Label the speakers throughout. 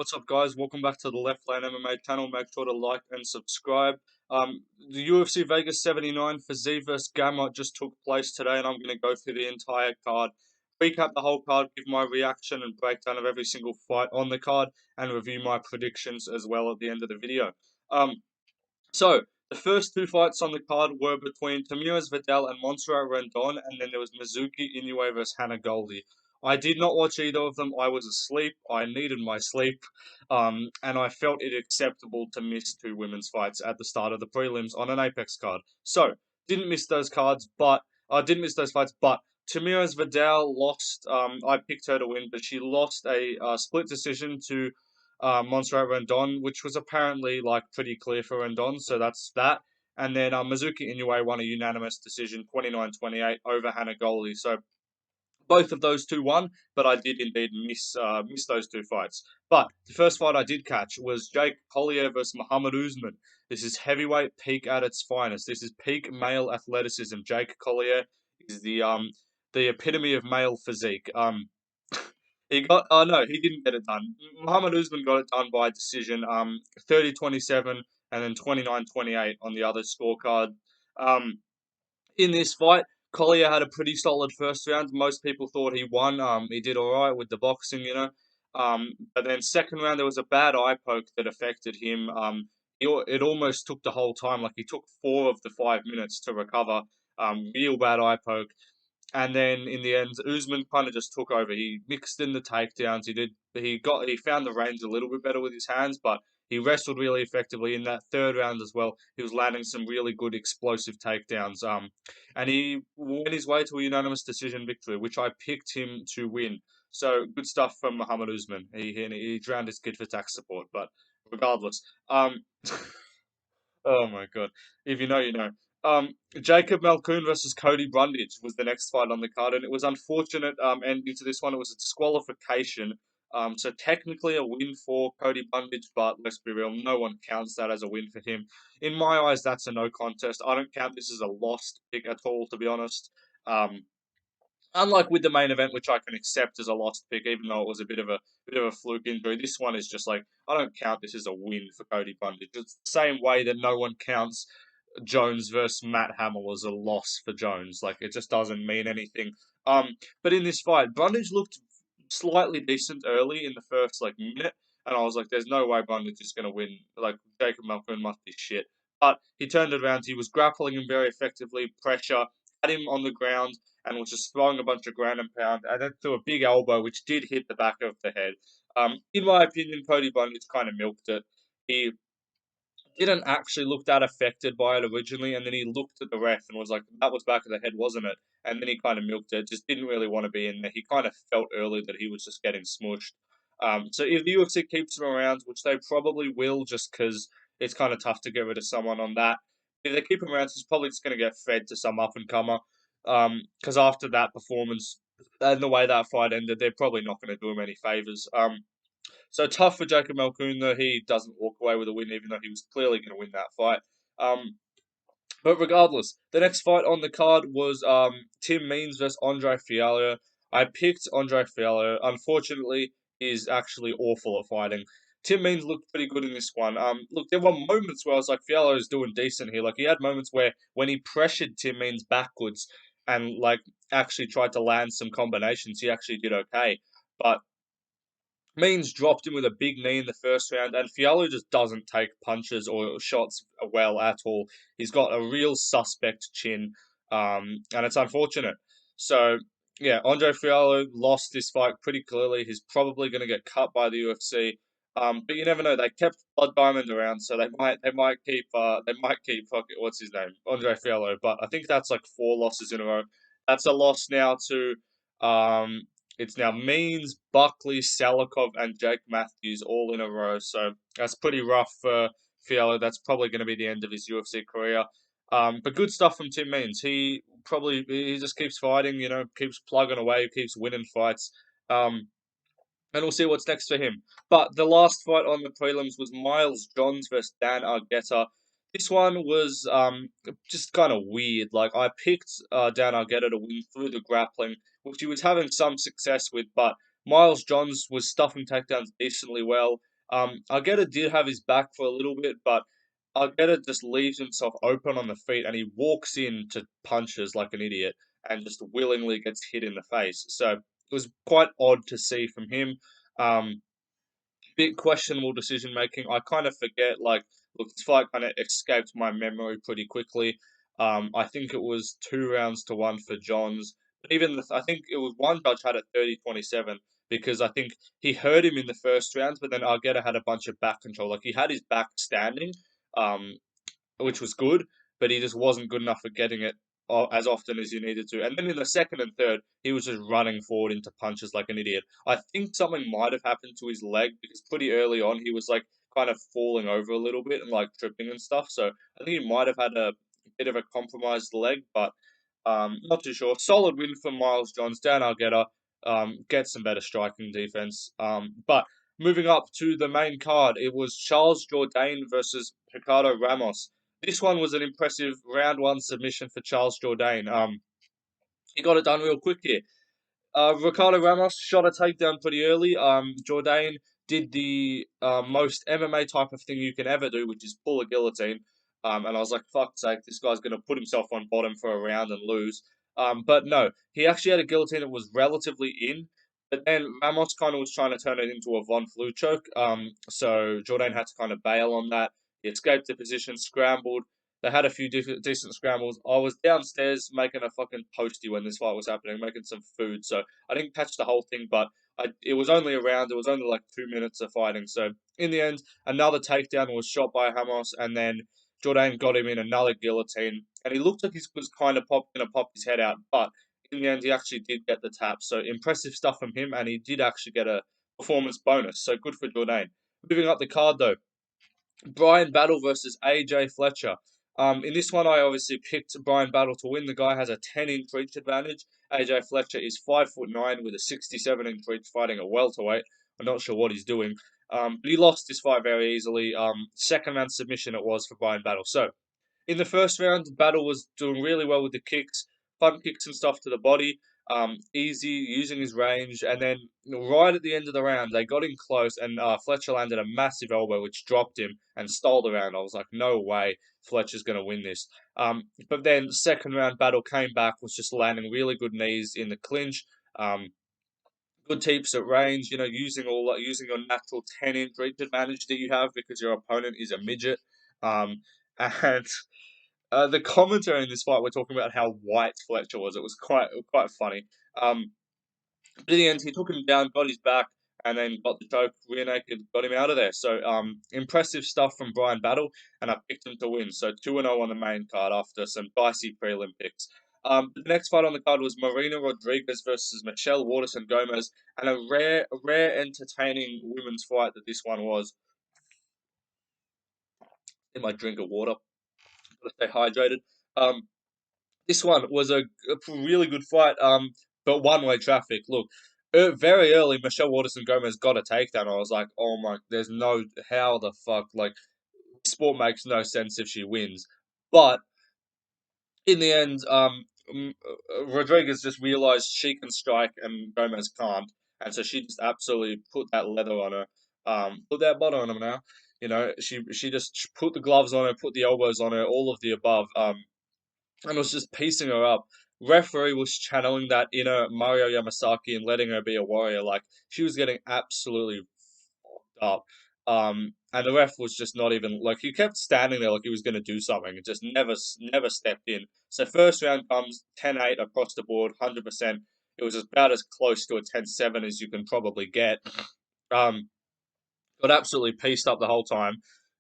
Speaker 1: What's up, guys? Welcome back to the Left Lane MMA channel. Make sure to like and subscribe. The UFC Vegas 79 Fiziev vs Gamrot just took place today, and I'm going to go through the entire card, recap the whole card, give my reaction and breakdown of every single fight on the card, and review my predictions as well at the end of the video. So, the first two fights on the card were between Tamiris Vidal and Montserrat Rendon, and then there was Mizuki Inoue vs Hannah Goldie. I did not watch either of them. I was asleep. I needed my sleep. And I felt it acceptable to miss two women's fights at the start of the prelims on an Apex card. So, didn't miss those cards, but I didn't miss those fights, but Tamiris Vidal lost. I picked her to win, but she lost a split decision to Montserrat Rendon, which was apparently like pretty clear for Rendon, so that's that. And then Mizuki Inoue won a unanimous decision, 29-28 over Hannah Goldie. So both of those two won, but I did indeed miss those two fights. But the first fight I did catch was Jake Collier versus Mohammed Usman. This is heavyweight peak at its finest. This is peak male athleticism. Jake Collier is the epitome of male physique. He got. Oh no, he didn't get it done. Mohammed Usman got it done by decision. 30-27 and then 29-28 on the other scorecard. In this fight, Collier had a pretty solid first round. Most people thought he won. He did all right with the boxing, you know. But then second round there was a bad eye poke that affected him. It almost took the whole time. Like he took 4 of the 5 minutes to recover. Real bad eye poke. And then in the end, Usman kind of just took over. He mixed in the takedowns. He found the range a little bit better with his hands, but he wrestled really effectively in that third round as well. He was landing some really good explosive takedowns. And he went his way to a unanimous decision victory, which I picked him to win. So good stuff from Muhammad Usman. He drowned his kid for tax support, but regardless, oh my god. If you know, you know. Jacob Malkoun versus Cody Brundage was the next fight on the card, and it was unfortunate ending to this one. It was a disqualification. So technically a win for Cody Brundage, but let's be real, no one counts that as a win for him. In my eyes, that's a no contest. I don't count this as a lost pick at all, to be honest. Um, Unlike with the main event, which I can accept as a lost pick, even though it was a bit of a fluke injury, this one is just like I don't count this as a win for Cody Brundage. It's the same way that no one counts Jones versus Matt Hamill as a loss for Jones. Like it just doesn't mean anything. But in this fight, Brundage looked slightly decent early in the first like minute, and I was like, "There's no way Brundage is going to win. Like Jacob Malkoun must be shit." But he turned it around. He was grappling him very effectively, pressure, had him on the ground and was just throwing a bunch of ground and pound, and then threw a big elbow, which did hit the back of the head. In my opinion, Cody Brundage kind of milked it. He didn't actually look that affected by it originally, and then he looked at the ref and was like, "That was back of the head, wasn't it?" And then he kind of milked it. Just didn't really want to be in there. He kind of felt early that he was just getting smushed. So if the UFC keeps him around, which they probably will, just because it's kind of tough to get rid of someone on that. If they keep him around, he's probably just going to get fed to some up and comer. Because after that performance and the way that fight ended, they're probably not going to do him any favors. So tough for Jacob Malkoun, though he doesn't walk away with a win, even though he was clearly going to win that fight. But regardless, the next fight on the card was Tim Means versus Andre Fialho. I picked Andre Fialho. Unfortunately, he's actually awful at fighting. Tim Means looked pretty good in this one. Look, there were moments where I was like, Fialho's doing decent here. Like he had moments where when he pressured Tim Means backwards and like actually tried to land some combinations, he actually did okay. But Means dropped him with a big knee in the first round, and Fialho just doesn't take punches or shots well at all. He's got a real suspect chin, and it's unfortunate. So, yeah, Andre Fialho lost this fight pretty clearly. He's probably going to get cut by the UFC. But you never know. They kept Blood Diamond around, so they might keep what's his name, Andre Fialho. But I think that's like 4 losses in a row. That's a loss now to it's now Means, Buckley, Salikov, and Jake Matthews all in a row. So that's pretty rough for Fialho. That's probably going to be the end of his UFC career. But good stuff from Tim Means. He just keeps fighting, keeps plugging away, keeps winning fights. And we'll see what's next for him. But the last fight on the prelims was Miles Johns versus Dan Arguetta. This one was just kind of weird. Like, I picked Dan Arguetta to win through the grappling, which he was having some success with, but Miles Johns was stuffing takedowns decently well. Arguetta did have his back for a little bit, but Arguetta just leaves himself open on the feet and he walks into punches like an idiot and just willingly gets hit in the face. So it was quite odd to see from him. Um, Bit questionable decision making. I kind of forget, like, look, this fight kind of escaped my memory pretty quickly. I think it was 2 rounds to 1 for Johns. But even I think it was one judge had it 30-27 because I think he hurt him in the first round, but then Argueta had a bunch of back control. Like he had his back standing, um, which was good, but he just wasn't good enough for getting it as often as you needed to. And then in the second and third, he was just running forward into punches like an idiot. I think something might have happened to his leg because pretty early on he was like kind of falling over a little bit and like tripping and stuff. So I think he might have had a bit of a compromised leg, but not too sure. Solid win for Miles Johns. Dan Argueta gets some better striking defense. But moving up to the main card, it was Charles Jourdain versus Ricardo Ramos. This one was an impressive round one submission for Charles Jourdain. He got it done real quick here. Ricardo Ramos shot a takedown pretty early. Jourdain did the most MMA type of thing you can ever do, which is pull a guillotine. And I was like, fuck's sake, this guy's going to put himself on bottom for a round and lose. But no, he actually had a guillotine that was relatively in. But then Ramos kind of was trying to turn it into a Von Flue choke. So Jourdain had to kind of bail on that. He escaped the position, scrambled. They had a few decent scrambles. I was downstairs making a fucking toasty when this fight was happening, making some food. So I didn't catch the whole thing, but it was only a round. It was only like 2 minutes of fighting. So in the end, another takedown was shot by Ramos, and then Jourdain got him in another guillotine. And he looked like he was kind of going to pop his head out, but in the end, he actually did get the tap. So impressive stuff from him, and he did actually get a performance bonus. So good for Jourdain. Moving up the card though, Bryan Battle versus AJ Fletcher. In this one, I obviously picked Bryan Battle to win. The guy has a 10-inch reach advantage. AJ Fletcher is 5'9" with a 67-inch reach, fighting a welterweight. I'm not sure what he's doing, but he lost this fight very easily. Second round submission it was for Bryan Battle. So in the first round, Battle was doing really well with the kicks, front kicks and stuff to the body, easy, using his range. And then right at the end of the round, they got in close, and Fletcher landed a massive elbow, which dropped him and stole the round. I was like, no way Fletcher's going to win this. But then second round, Battle came back, was just landing really good knees in the clinch. Good teeps at range, using your natural 10-inch reach advantage that you have because your opponent is a midget. And the commentary in this fight were talking about how white Fletcher was. It was quite funny. But in the end, he took him down, got his back, and then got the choke, rear naked, got him out of there. So impressive stuff from Bryan Battle, and I picked him to win. So 2-0 on the main card after some dicey prelim picks. The next fight on the card was Marina Rodriguez versus Michelle Waterson Gomez, and a rare, entertaining women's fight that this one was. In my drink of water, gotta stay hydrated. Um, This one was a really good fight, but one-way traffic. Look, very early, Michelle Waterson Gomez got a takedown. I was like, oh my, there's no, how the fuck, like, sport makes no sense if she wins. But in the end, Rodriguez just realized she can strike and Gomez can't. And so she just absolutely put that leather on her, put that butter on her now. She just put the gloves on her, put the elbows on her, all of the above. And was just piecing her up. Referee was channeling that inner Mario Yamasaki and letting her be a warrior. Like she was getting absolutely fucked up. And the ref was just not even like he kept standing there like he was going to do something and just never stepped in. So first round comes 10-8 across the board, 100%. It was about as close to a 10-7 as you can probably get. Um, got absolutely pieced up the whole time.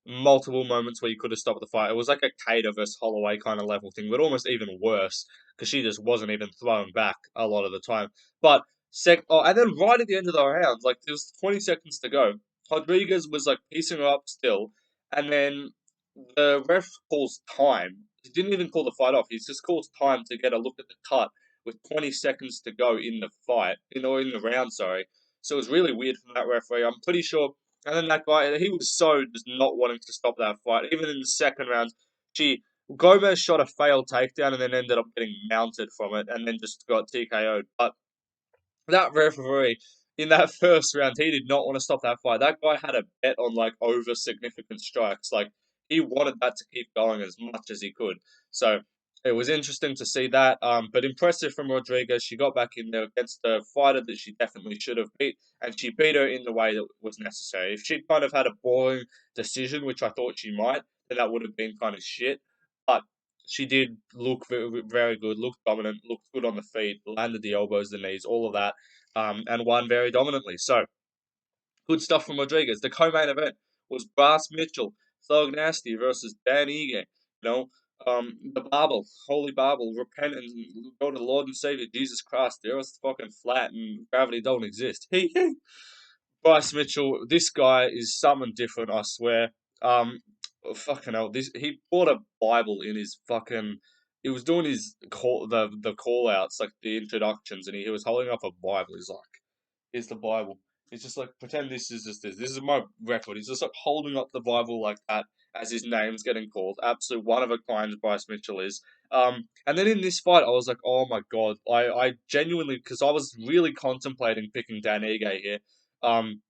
Speaker 1: Multiple moments where you could have stopped the fight. It was like a Cater versus Holloway kind of level thing, but almost even worse because she just wasn't even throwing back a lot of the time. But and then right at the end of the round, like there was 20 seconds to go. Rodriguez was like piecing her up still, and then the ref calls time. He didn't even call the fight off. He just calls time to get a look at the cut with 20 seconds to go in the fight, or in the round. Sorry. So it was really weird from that referee. I'm pretty sure and then that guy, he was so just not wanting to stop that fight. Even in the second round, Gomez shot a failed takedown and then ended up getting mounted from it and then just got TKO'd. But that referee, in that first round, he did not want to stop that fight. That guy had a bet on like over significant strikes. Like he wanted that to keep going as much as he could. So it was interesting to see that. But impressive from Rodriguez. She got back in there against a fighter that she definitely should have beat, and she beat her in the way that was necessary. If she'd kind of had a boring decision, which I thought she might, then that would have been kind of shit. But she did look very, very good, looked dominant, looked good on the feet, landed the elbows, the knees, all of that, and won very dominantly. So good stuff from Rodriguez. The co-main event was Bryce Mitchell, Thug Nasty versus Dan Ige. The Bible, Holy Bible, repent and go to the Lord and Savior Jesus Christ. The earth's fucking flat and gravity don't exist. Bryce Mitchell, this guy is something different, I swear. Fucking hell, this he bought a Bible in his fucking. He was doing his the call outs, like the introductions, and he was holding up a Bible. He's like, "Here's the Bible." He's just like, pretend this is just this. This is my record. He's just like holding up the Bible like that as his name's getting called. Absolute one of a kind, Bryce Mitchell is. And then in this fight, I was like, oh my god, I genuinely, because I was really contemplating picking Dan Ige here. Um,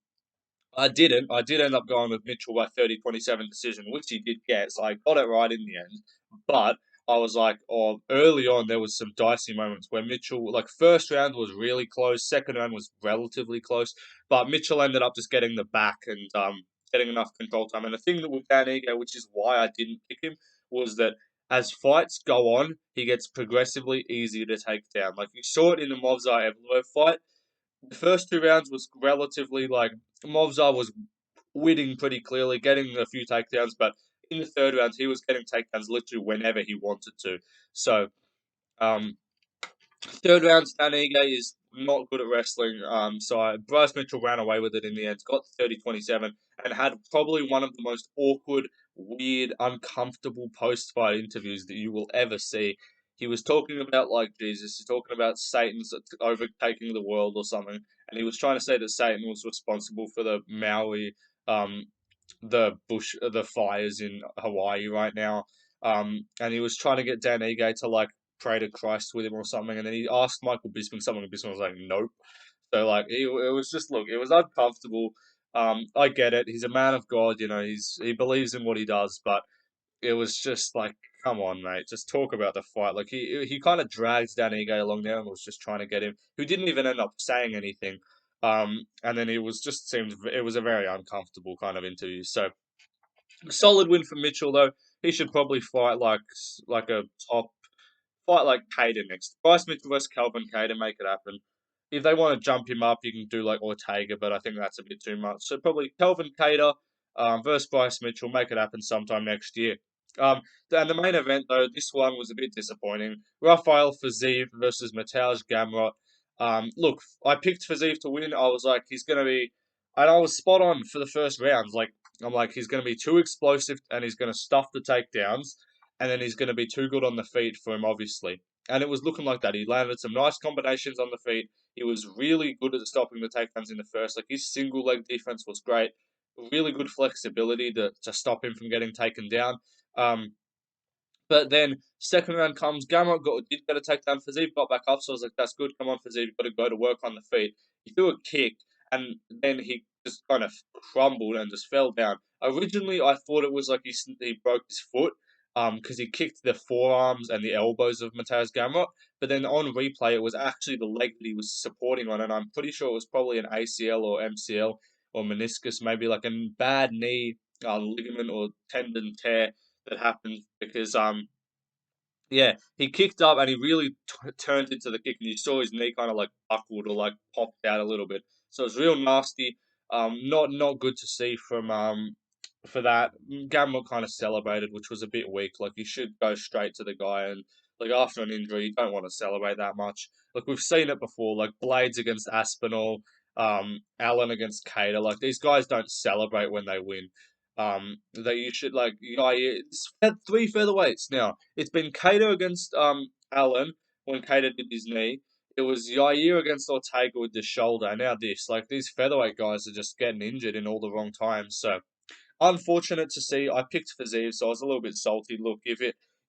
Speaker 1: I didn't. I did end up going with Mitchell by 30-27 decision, which he did get, so I got it right in the end. But I was like, oh, early on there was some dicey moments where Mitchell, like first round was really close, second round was relatively close, but Mitchell ended up just getting the back and getting enough control time. And the thing that with Dan Ige, which is why I didn't pick him, was that as fights go on, he gets progressively easier to take down. Like you saw it in the Movsar Evloev fight. The first two rounds was relatively like Movsar was winning pretty clearly, getting a few takedowns, but in the third round he was getting takedowns literally whenever he wanted to. So um, third round, Dan Ige is not good at wrestling. Bryce Mitchell ran away with it in the end, got 30-27, and had probably one of the most awkward, weird, uncomfortable post-fight interviews that you will ever see. He was talking about like Jesus. He's talking about Satan's overtaking the world or something, and he was trying to say that Satan was responsible for the Maui, um, the fires in Hawaii right now. And he was trying to get Dan Ige to like pray to Christ with him or something, and then he asked Michael Bisping something, and Bisping was like, "Nope." So like, it was just look, it was uncomfortable. I get it. He's a man of God, he believes in what he does, but it was just like, come on, mate, just talk about the fight. Like he kind of dragged Dan Ige along there and was just trying to get him, who didn't even end up saying anything. And then it was a very uncomfortable kind of interview. So solid win for Mitchell though. He should probably fight like a top fight like Cater next. Bryce Mitchell versus Calvin Cater, make it happen. If they want to jump him up, you can do like Ortega, but I think that's a bit too much. So probably Calvin Cater versus Bryce Mitchell, make it happen sometime next year. Um, and the main event though, this one was a bit disappointing. Rafael Fiziev versus Mateusz Gamrot. Look, I picked Fiziev to win. I was like, he's gonna be, and I was spot on for the first round. Like I'm like, he's gonna be too explosive and he's gonna stuff the takedowns and then he's going to be too good on the feet for him, obviously. And it was looking like that. He landed some nice combinations on the feet. He was really good at stopping the takedowns in the first. Like his single leg defense was great. Really good flexibility to stop him from getting taken down. Um, but then second round comes, did get a takedown. Fiziev got back up, so I was like, "That's good. Come on, Fiziev, you've got to go to work on the feet." He threw a kick, and then he just kind of crumbled and just fell down. Originally, I thought it was like he broke his foot, because he kicked the forearms and the elbows of Mateusz Gamrot. But then on replay, it was actually the leg that he was supporting on, and I'm pretty sure it was probably an ACL or MCL or meniscus, maybe like a bad knee ligament or tendon tear that happened because yeah, he kicked up and he really turned into the kick, and you saw his knee kind of like buckled or like popped out a little bit. So it's real nasty. Not good to see from for that. Gamble kind of celebrated, which was a bit weak. Like you should go straight to the guy, and like after an injury, you don't want to celebrate that much. Like we've seen it before, like Blades against Aspinall, Allen against Cater. Like these guys don't celebrate when they win. That you should like, it's three featherweights now. It's been Cater against Allen when Cater did his knee. It was Yair against Ortega with the shoulder. Now this, like these featherweight guys are just getting injured in all the wrong times. So unfortunate to see. I picked Fiziev, so I was a little bit salty. Look,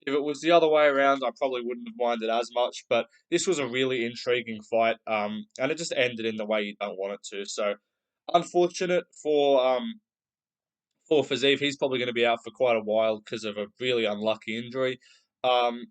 Speaker 1: If it was the other way around, I probably wouldn't have minded as much. But this was a really intriguing fight, and it just ended in the way you don't want it to. So unfortunate for Fiziev. He's probably going to be out for quite a while because of a really unlucky injury. Um,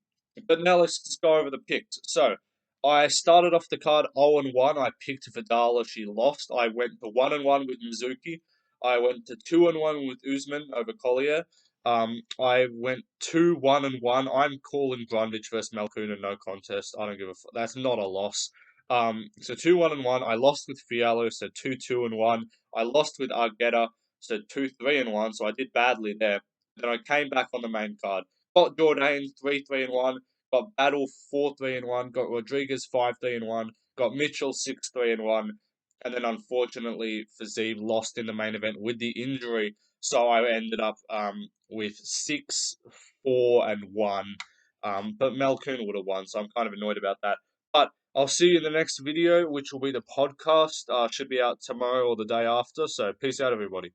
Speaker 1: but now let's just go over the picks. So I started off the card 0-1. I picked Vidal. She lost. I went to 1-1 with Mizuki. I went to 2-1 with Usman over Collier. I went 2-1-1. I'm calling Brundage versus Malkoun in no contest. I don't give a fuck. That's not a loss. So 2-1-1. I lost with Fialho, so 2-2-1. I lost with Arguetta, so 2-3-1. So I did badly there. Then I came back on the main card. Got Jourdain 3-3-1. Got Battle 4-3-1. Got Rodriguez 5-3-1. Got Mitchell 6-3-1. And then unfortunately, Fiziev lost in the main event with the injury. So I ended up with 6-4-1. But Malkoun would have won, so I'm kind of annoyed about that. But I'll see you in the next video, which will be the podcast. Should be out tomorrow or the day after. So peace out, everybody.